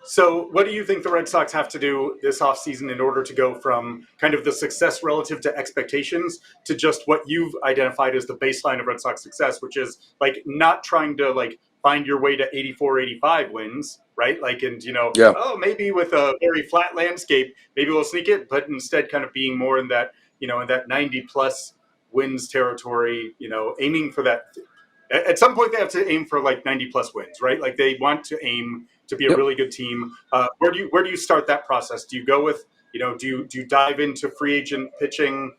So, what do you think the Red Sox have to do this offseason in order to go from kind of the success relative to expectations to just what you've identified as the baseline of Red Sox success, which is like not trying to like find your way to 84, 85 wins, right? Like, and Yeah. oh, maybe with a very flat landscape, maybe we'll sneak it, but instead kind of being more in that, in that 90 plus wins territory, aiming for that. At some point they have to aim for like 90 plus wins, right? Like they want to aim to be a Yep. really good team. Where do you start that process? Do you go with, do you dive into free agent pitching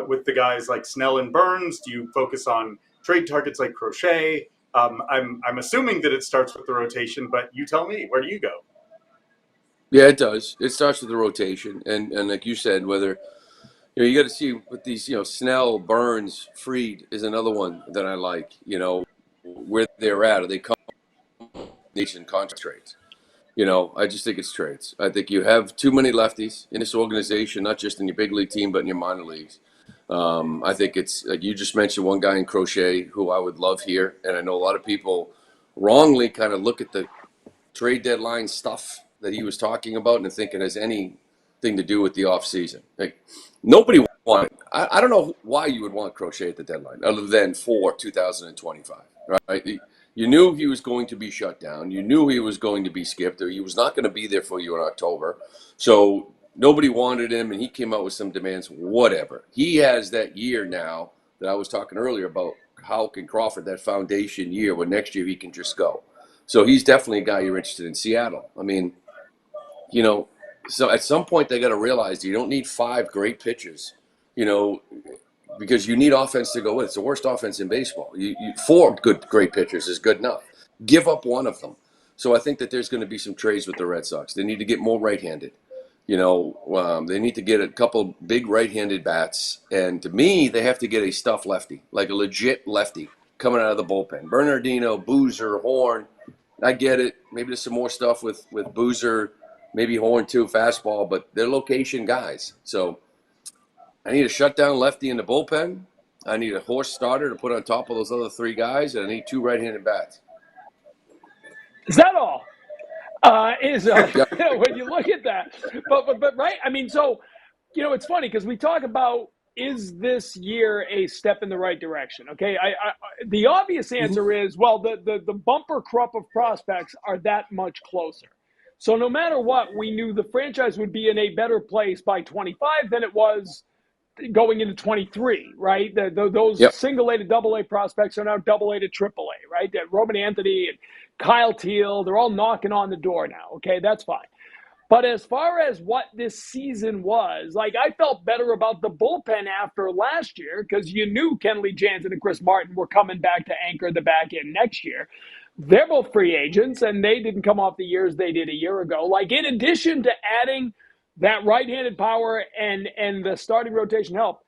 with the guys like Snell and Burns? Do you focus on trade targets like Crochet? I'm assuming that it starts with the rotation, but you tell me, where do you go? Yeah, it does. It starts with the rotation, and like you said, whether you got to see with these, Snell, Burns, Freed is another one that I like. Where they're at. Are they combination contract trades? I just think it's trades. I think you have too many lefties in this organization, not just in your big league team, but in your minor leagues. I think it's like you just mentioned one guy in Crochet who I would love here, and I know a lot of people wrongly kind of look at the trade deadline stuff that he was talking about and think it has anything to do with the off season. Like nobody wanted. I don't know why you would want Crochet at the deadline, other than for 2025, right? You knew he was going to be shut down. You knew he was going to be skipped, or he was not going to be there for you in October. So nobody wanted him, and he came out with some demands. Whatever. He has that year now that I was talking earlier about Houck and Crawford, that foundation year where next year he can just go. So he's definitely a guy you're interested in. Seattle. I mean, so at some point they got to realize you don't need five great pitchers, because you need offense to go with. It's the worst offense in baseball. Four great pitchers is good enough. Give up one of them. So I think that there's going to be some trades with the Red Sox. They need to get more right-handed. They need to get a couple big right-handed bats. And to me, they have to get a stuffed lefty, like a legit lefty coming out of the bullpen. Bernardino, Boozer, Horn. I get it. Maybe there's some more stuff with Boozer, maybe Horn too, fastball, but they're location guys. So I need a shutdown lefty in the bullpen. I need a horse starter to put on top of those other three guys, and I need two right-handed bats. Is that all? Yep. When you look at that, but right? I mean, so it's funny because we talk about, is this year a step in the right direction? Okay, the obvious answer is, well, the bumper crop of prospects are that much closer. So no matter what, we knew the franchise would be in a better place by 25 than it was going into 23, right? Those Yep. single-A to double-A prospects are now double-A to triple-A, right? That Roman Anthony and Kyle Teal, they're all knocking on the door now. Okay, that's fine. But as far as what this season was, like I felt better about the bullpen after last year because you knew Kenley Jansen and Chris Martin were coming back to anchor the back end next year. They're both free agents, and they didn't come off the years they did a year ago. Like in addition to adding that right-handed power and the starting rotation help,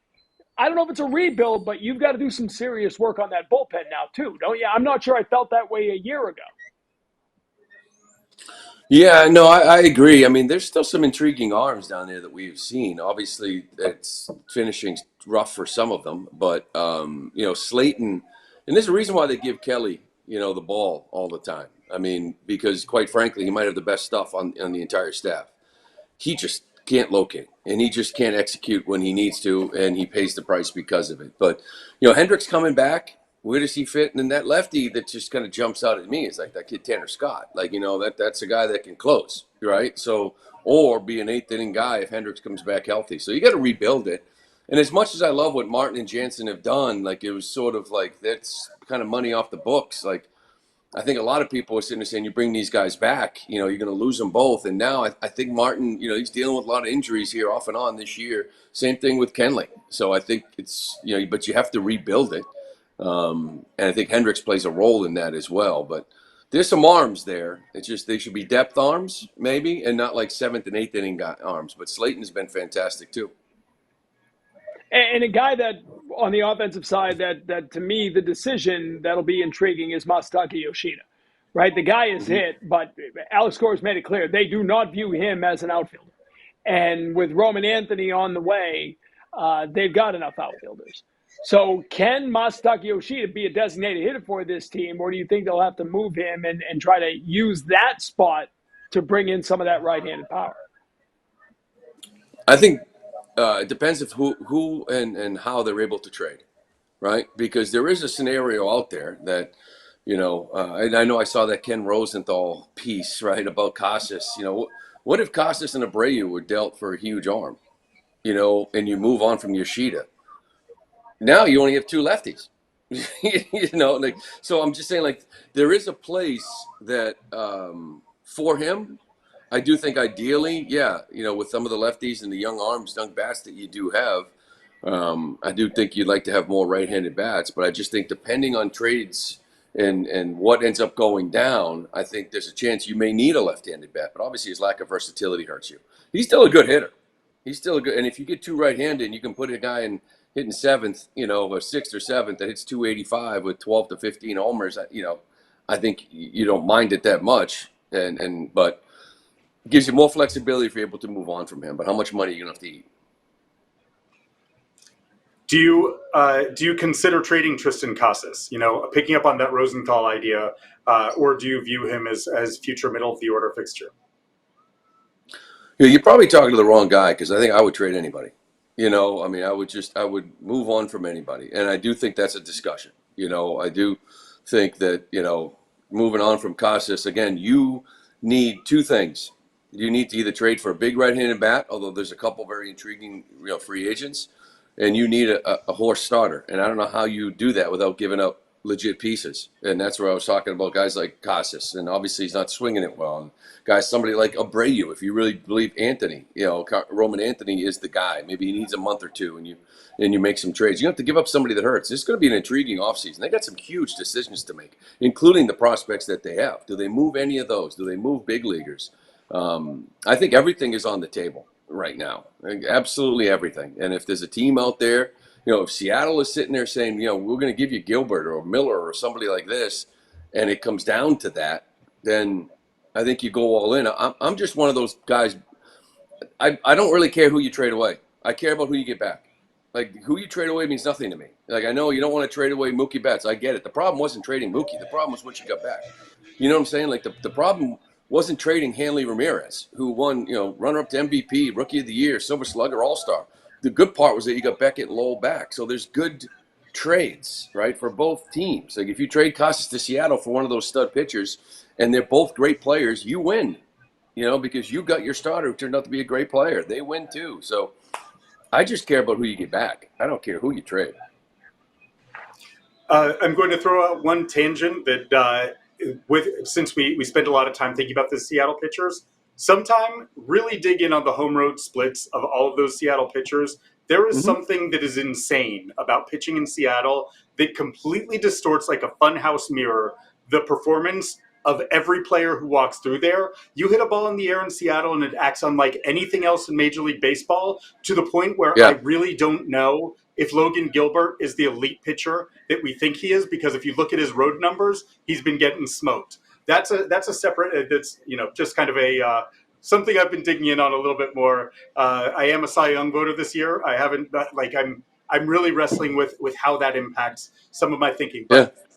I don't know if it's a rebuild, but you've got to do some serious work on that bullpen now too, don't you? I'm not sure I felt that way a year ago. Yeah, no, I agree. I mean, there's still some intriguing arms down there that we've seen. Obviously, it's finishing rough for some of them, but Slaten, and there's a reason why they give Kelly, the ball all the time. I mean, because quite frankly, he might have the best stuff on the entire staff. He just can't locate, and he just can't execute when he needs to, and he pays the price because of it. But Hendriks coming back, where does he fit? And then that lefty that just kind of jumps out at me is like that kid Tanner Scott. Like that's a guy that can close, right? So or be an eighth inning guy if Hendriks comes back healthy. So you got to rebuild it. And as much as I love what Martin and Jansen have done, like it was sort of like that's kind of money off the books. Like I think a lot of people are sitting there saying, you bring these guys back, you're going to lose them both. And now I think Martin, he's dealing with a lot of injuries here off and on this year. Same thing with Kenley. So I think it's, but you have to rebuild it. And I think Hendriks plays a role in that as well. But there's some arms there. It's just they should be depth arms, maybe, and not like seventh and eighth inning arms. But Slaten has been fantastic, too. And a guy that on the offensive side that to me the decision that'll be intriguing is Masataka Yoshida, right? The guy is hit, but Alex Cora's made it clear they do not view him as an outfielder. And with Roman Anthony on the way, they've got enough outfielders. So can Masataka Yoshida be a designated hitter for this team, or do you think they'll have to move him and try to use that spot to bring in some of that right-handed power? I think it depends of who and how they're able to trade, right? Because there is a scenario out there that, and I know I saw that Ken Rosenthal piece, right, about Casas. What if Casas and Abreu were dealt for a huge arm, and you move on from Yoshida? Now you only have two lefties. So I'm just saying, like, there is a place that for him. I do think ideally, yeah, with some of the lefties and the young arms, young bats that you do have, I do think you'd like to have more right-handed bats. But I just think depending on trades and what ends up going down, I think there's a chance you may need a left-handed bat. But obviously his lack of versatility hurts you. He's still a good hitter. He's still a good, and if you get two right-handed, and you can put a guy in hitting seventh, or sixth or seventh that hits 285 with 12 to 15 homers, I think you don't mind it that much. But gives you more flexibility if you're able to move on from him. But how much money are you gonna have to eat? Do you consider trading Triston Casas? Picking up on that Rosenthal idea, or do you view him as future middle of the order fixture? You're probably talking to the wrong guy, because I think I would trade anybody. I would move on from anybody, and I do think that's a discussion. I do think that moving on from Casas again, you need two things. You need to either trade for a big right-handed bat, although there's a couple very intriguing free agents, and you need a horse starter. And I don't know how you do that without giving up legit pieces. And that's where I was talking about guys like Casas, and obviously he's not swinging it well. And guys, somebody like Abreu, if you really believe Anthony, Roman Anthony is the guy. Maybe he needs a month or two, and you make some trades. You have to give up somebody that hurts. It's going to be an intriguing offseason. They got some huge decisions to make, including the prospects that they have. Do they move any of those? Do they move big leaguers? I think everything is on the table right now. Absolutely everything. And if there's a team out there, if Seattle is sitting there saying, we're going to give you Gilbert or Miller or somebody like this, and it comes down to that, then I think you go all in. I'm just one of those guys. I don't really care who you trade away. I care about who you get back. Like, who you trade away means nothing to me. Like, I know you don't want to trade away Mookie Betts. I get it. The problem wasn't trading Mookie. The problem was what you got back. You know what I'm saying? Like, the problem wasn't trading Hanley Ramirez, who won, runner-up to MVP, Rookie of the Year, Silver Slugger, All-Star. The good part was that you got Beckett and Lowell back. So there's good trades, right, for both teams. Like, if you trade Casas to Seattle for one of those stud pitchers, and they're both great players, you win, because you got your starter who turned out to be a great player. They win too. So I just care about who you get back. I don't care who you trade. I'm going to throw out one tangent that since we spent a lot of time thinking about the Seattle pitchers, sometime really dig in on the home road splits of all of those Seattle pitchers. There is something that is insane about pitching in Seattle that completely distorts, like a funhouse mirror, the performance of every player who walks through there. You hit a ball in the air in Seattle and it acts unlike anything else in Major League Baseball, to the point where I really don't know if Logan Gilbert is the elite pitcher that we think he is, because if you look at his road numbers, he's been getting smoked. That's a separate, that's, just kind of a, something I've been digging in on a little bit more. I am a Cy Young voter this year. I haven't, I'm really wrestling with how that impacts some of my thinking. But